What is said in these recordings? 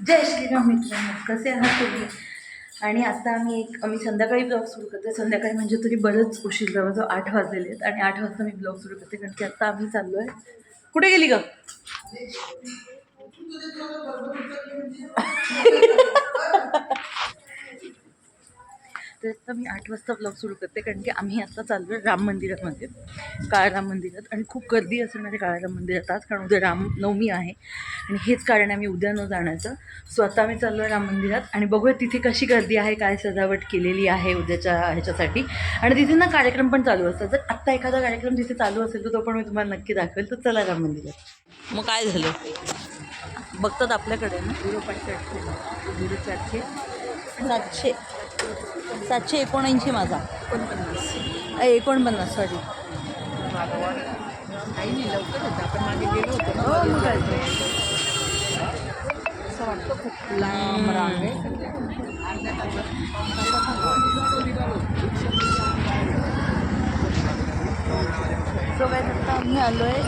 जय श्रीराम मित्रांनो, कसे आहात तुम्ही? आणि आता आम्ही संध्याकाळी ब्लॉग सुरू करते. संध्याकाळी म्हणजे तरी बरंच उशीर, जवळजवळ 8 वाजलेले आहेत आणि 8 वाजता मी ब्लॉग सुरू करते. कारण की आता आम्ही चाललो आहे. कुठे गेली ग? तर आता मी 8 वाजता ब्लॉग सुरू करते. कारण की आम्ही आता चाललो आहे राम मंदिरामध्ये, काळाराम मंदिरात. आणि खूप गर्दी असणार आहे काळाराम मंदिरात आज, कारण उद्या रामनवमी आहे आणि हेच कारण आहे मी उद्या न जाण्याचं. सो आता आम्ही चाललो आहे राम मंदिरात आणि बघूया तिथे कशी गर्दी आहे, काय सजावट केलेली आहे उद्याच्या ह्याच्यासाठी. आणि तिथे ना कार्यक्रम पण चालू असतात. जर आत्ता एखादा कार्यक्रम तिथे चालू असेल तर तो पण मी तुम्हाला नक्की दाखवेल. तर चला राम मंदिरात. मग काय झालं बघतात आपल्याकडे ना 0.8 779 माझा 49 सॉरी. काही नाही, लवकर होतं. आपण मागे गेलो होतो ना, हो मग काय ते. असं वाटतं खूप लांब रांग आहे. अर्ध्या सो काय आता आम्ही आलो आहे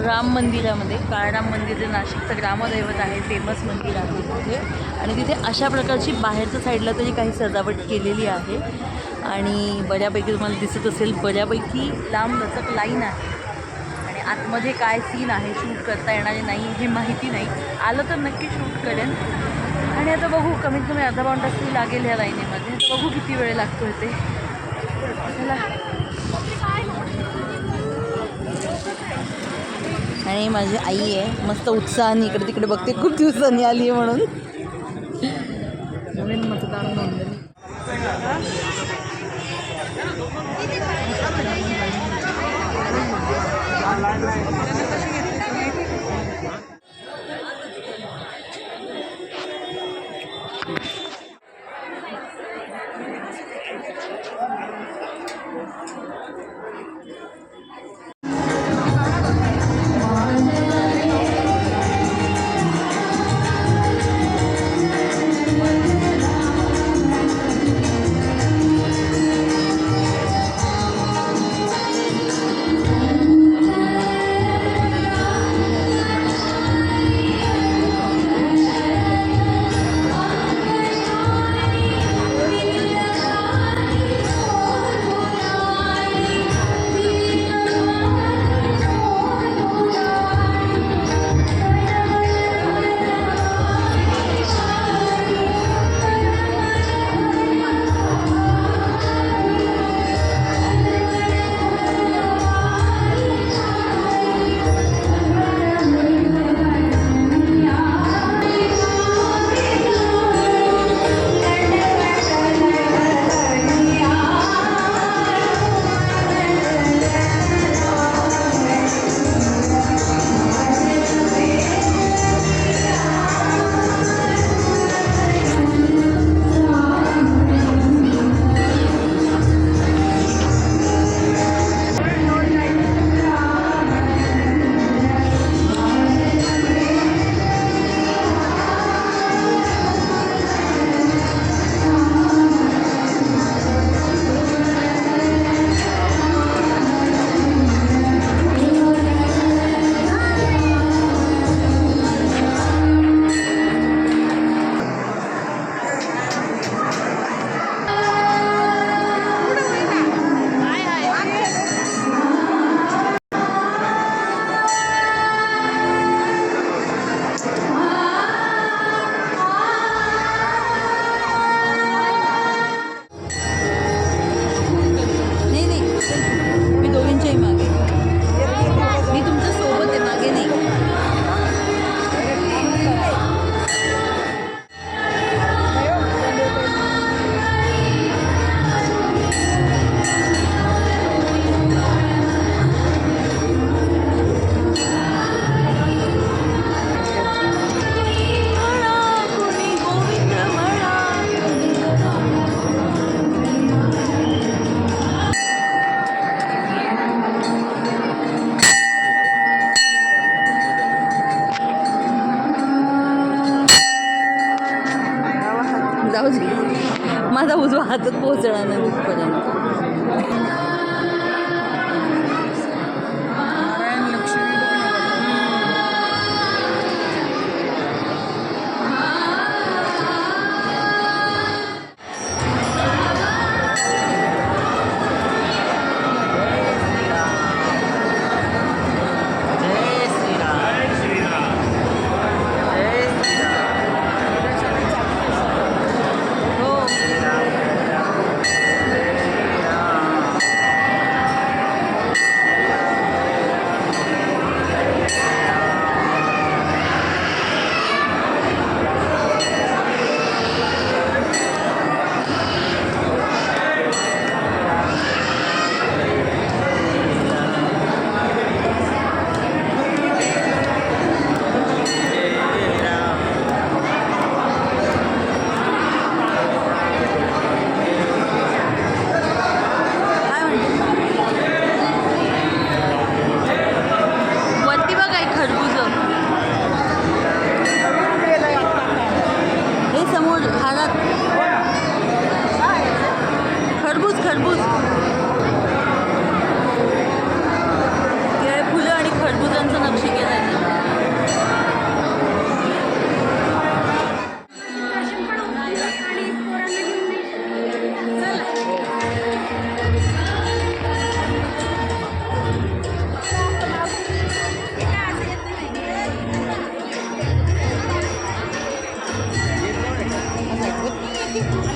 राम मंदिरामध्ये. काळाराम मंदिर जे नाशिकचं ग्रामदैवत आहे, फेमस मंदिर आहे तिथे. आणि तिथे अशा प्रकारची बाहेरच्या साईडला तरी काही सजावट केलेली आहे आणि बऱ्यापैकी तुम्हाला दिसत असेल, बऱ्यापैकी लांब लचक लाईन आहे. आणि आतमध्ये काय सीन आहे, शूट करता येणारे नाही हे माहिती नाही. आलं तर नक्की शूट करेन. आणि आता बघू, कमीत कमी अर्धा पाऊण तास तरी लागेल ह्या लाईनीमध्ये. तर बघू किती वेळ लागतो ते. चला. आणि माझी आई आहे मस्त उत्साहाने इकडे तिकडे बघते, खूप दिवसांनी आली आहे म्हणून. नवीन मतदार नोंदणी. जाऊ दे, माझा उजवा हातात पोहोचणार नाही तिथपर्यंत. नारायण लक्ष्मी बघ ना.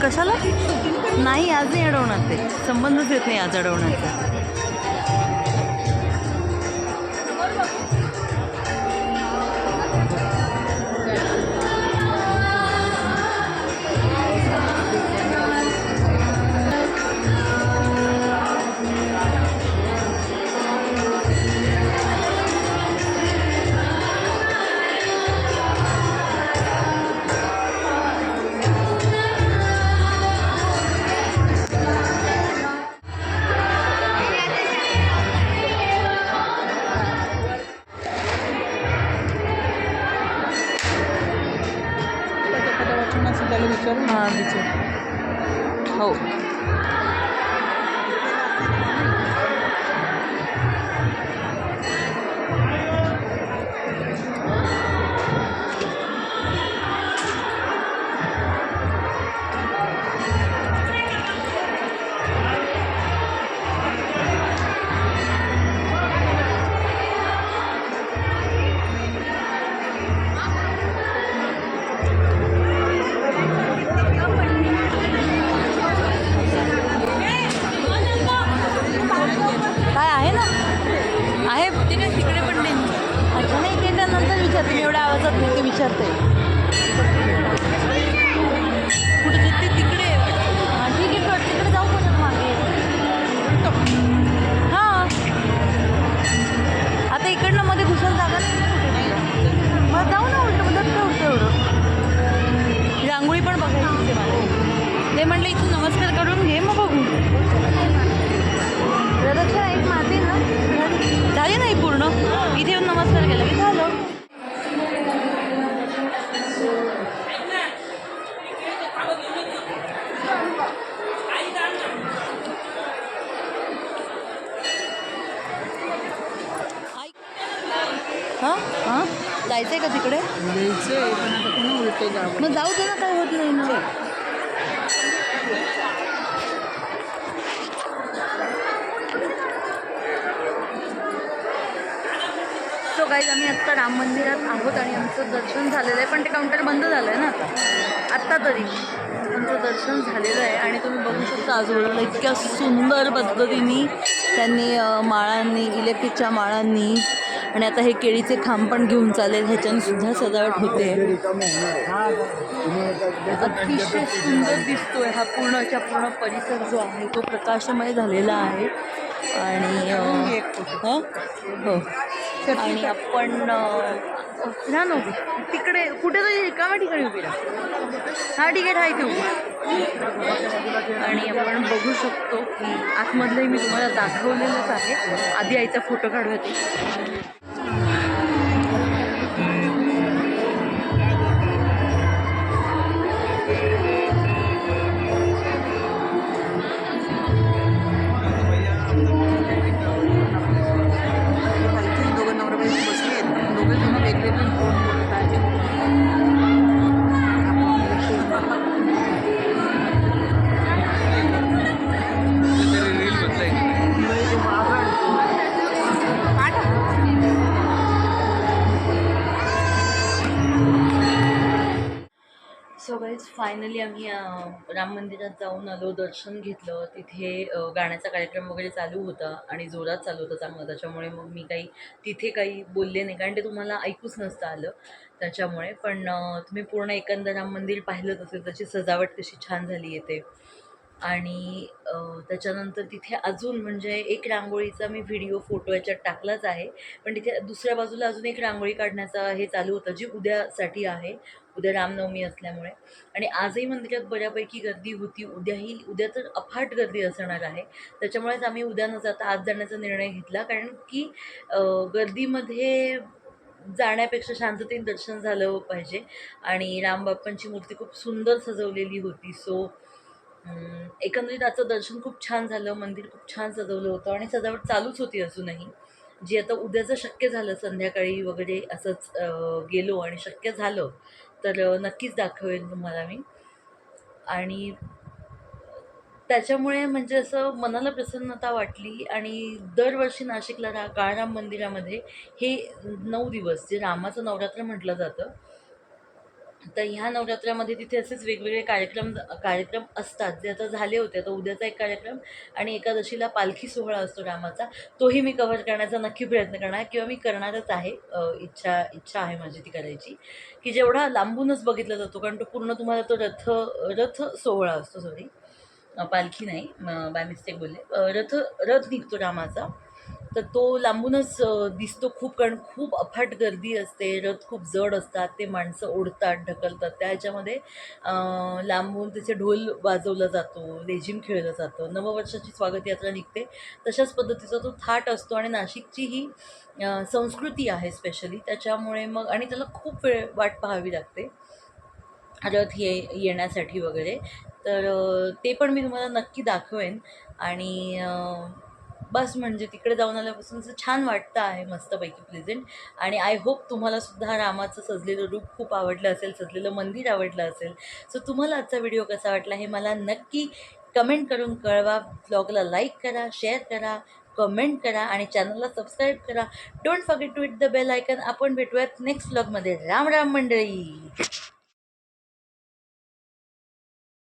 कशाला नाही, आज नाही अडवणार, ते संबंधच येत नाही आज अडवण्याचा. त्याला विचारून हां विचार. हो काय आहे ना, आहे ते काय तिकडे पण नाही. अच्छा नाही, ते नंतर विचारते मी, एवढ्या आवाजात नाही ते विचारते. कुठे ते तिकडे आहे. हां ठीक आहे, कट तिकडे जाऊ पण मागे. हां आता इकडनं मध्ये घुसून जागा नाही, मग जाऊ ना उलटं, मग काय होतं एवढं. रांगोळी पण बघायची मला, ते म्हटलं इथून नमस्कार करून घे मग बघू. प्रदक्षिणा एक मारली ना झाली नाही पूर्ण, इथे येऊन नमस्कार केला की झालं. हां हां जायचं आहे का तिकडे? घ्यायचं पण आता पुन्हा उलटे जावं. मग जाऊ दे ना, काय होत नाही ना. सो गाईज आम्ही आत्ता राम मंदिरात आहोत आणि आमचं दर्शन झालेलं आहे, पण ते काउंटर बंद झालं आहे ना आत्ता तरी आमचं दर्शन झालेलं आहे. आणि तुम्ही बघू शकता आजूबाजूला इतक्या सुंदर पद्धतीने त्यांनी माळांनी, इलेक्ट्रिकच्या माळांनी, आणि आता हे केळीचे खांब पण घेऊन चालेल, ह्याच्याने सुद्धा सजावट होते. अतिशय सुंदर दिसतोय हा पूर्ण परिसर जो आहे तो प्रकाशमय झालेला आहे. आणि हो आणि आपण ना नो तिकडे कुठे तरी एका ठिकाणी उभी राहा. हा ठीक आहे, राहायचं उभी. आणि आपण बघू शकतो की आतमधलंही मी तुम्हाला दाखवलेलंच आहे. आधी आईचा फोटो काढूया ते. दोघं नवराबाई बसले आहेत, दोघे जण वेगवेगळे फोन बोलत आहेत. सो गाईज फायनली आम्ही राम मंदिरात जाऊन आलो, दर्शन घेतलं. तिथे गाण्याचा कार्यक्रम वगैरे चालू होता आणि जोरात चालू होता चांगलं, त्याच्यामुळे मग मी तिथे काही बोलले नाही, कारण ते तुम्हाला ऐकूच नसतं आलं त्याच्यामुळे. पण तुम्ही पूर्ण एकंदर राम मंदिर पाहिलंच असेल, त्याची सजावट कशी छान झाली येते. आणि त्याच्यानंतर तिथे अजून म्हणजे एक रांगोळीचा मी व्हिडिओ फोटो याच्यात टाकलाच आहे, पण तिथे दुसऱ्या बाजूला अजून एक रांगोळी काढण्याचा हे चालू होतं, जी उद्यासाठी आहे. उद्या रामनवमी असल्यामुळे. आणि आजही मंदिरात बऱ्यापैकी गर्दी होती. उद्या तर अफाट गर्दी असणार आहे, त्याच्यामुळेच आम्ही उद्या न जाता आज जाण्याचा निर्णय घेतला, कारण की गर्दीमध्ये जाण्यापेक्षा शांततेत दर्शन झालं पाहिजे. आणि रामबाप्पांची मूर्ती खूप सुंदर सजवलेली होती. सो एकंदरीत आजचं दर्शन खूप छान झालं, मंदिर खूप छान सजवलं होतं आणि सजावट चालूच होती अजूनही, जी आता उद्याचं शक्य झालं संध्याकाळी वगैरे असंच गेलो आणि शक्य झालं तर नक्कीच दाखवेन तुम्हाला मी. आणि त्याच्यामुळे म्हणजे असं मनाला प्रसन्नता वाटली. आणि दरवर्षी नाशिकला काळाराम मंदिरामध्ये हे 9 दिवस जे रामाचं नवरात्र म्हटलं जातं, तर ह्या नवरात्रामध्ये तिथे असेच वेगवेगळे कार्यक्रम असतात, जे आता झाले होते. आता उद्याचा एक कार्यक्रम आणि एकादशीला पालखी सोहळा असतो रामाचा, तोही मी कव्हर करण्याचा नक्की प्रयत्न करणार किंवा मी करणारच आहे. इच्छा आहे माझी ती करायची, की जेवढा लांबूनच बघितला जातो, कारण तो पूर्ण तुम्हाला तो रथ सोहळा असतो. सॉरी, पालखी नाही, बाय मिस्टेक बोलले. रथ निघतो रामाचा, तर तो लांबूनच दिसतो खूप, कारण खूप अफाट गर्दी असते. रथ खूप जड असतात, ते माणसं ओढतात, ढकलतात. त्या ह्याच्यामध्ये लांबून त्याचे ढोल वाजवला जातो, लेझिम खेळलं जातं, नववर्षाची स्वागत यात्रा निघते. तशाच पद्धतीचा तो थाट असतो आणि नाशिकची ही संस्कृती आहे स्पेशली, त्याच्यामुळे मग आणि त्याला खूप वेळ वाट पाहावी लागते रथ येण्यासाठी वगैरे. तर ते पण मी तुम्हाला नक्की दाखवेन. आणि बस म्हणजे तिकडे जाऊन आल्यापासून असं छान वाटतं आहे, मस्तपैकी प्लेझेंट. आणि आय होप तुम्हालासुद्धा रामाचं सजलेलं रूप खूप आवडलं असेल, सजलेलं मंदिर आवडलं असेल. सो तुम्हाला आजचा व्हिडिओ कसा वाटला हे मला नक्की कमेंट करून कळवा. ब्लॉगला लाईक करा, शेअर करा, कमेंट करा आणि चॅनलला सबस्क्राईब करा. Don't forget to hit the bell icon. आपण भेटूयात नेक्स्ट ब्लॉगमध्ये. राम राम मंडळी.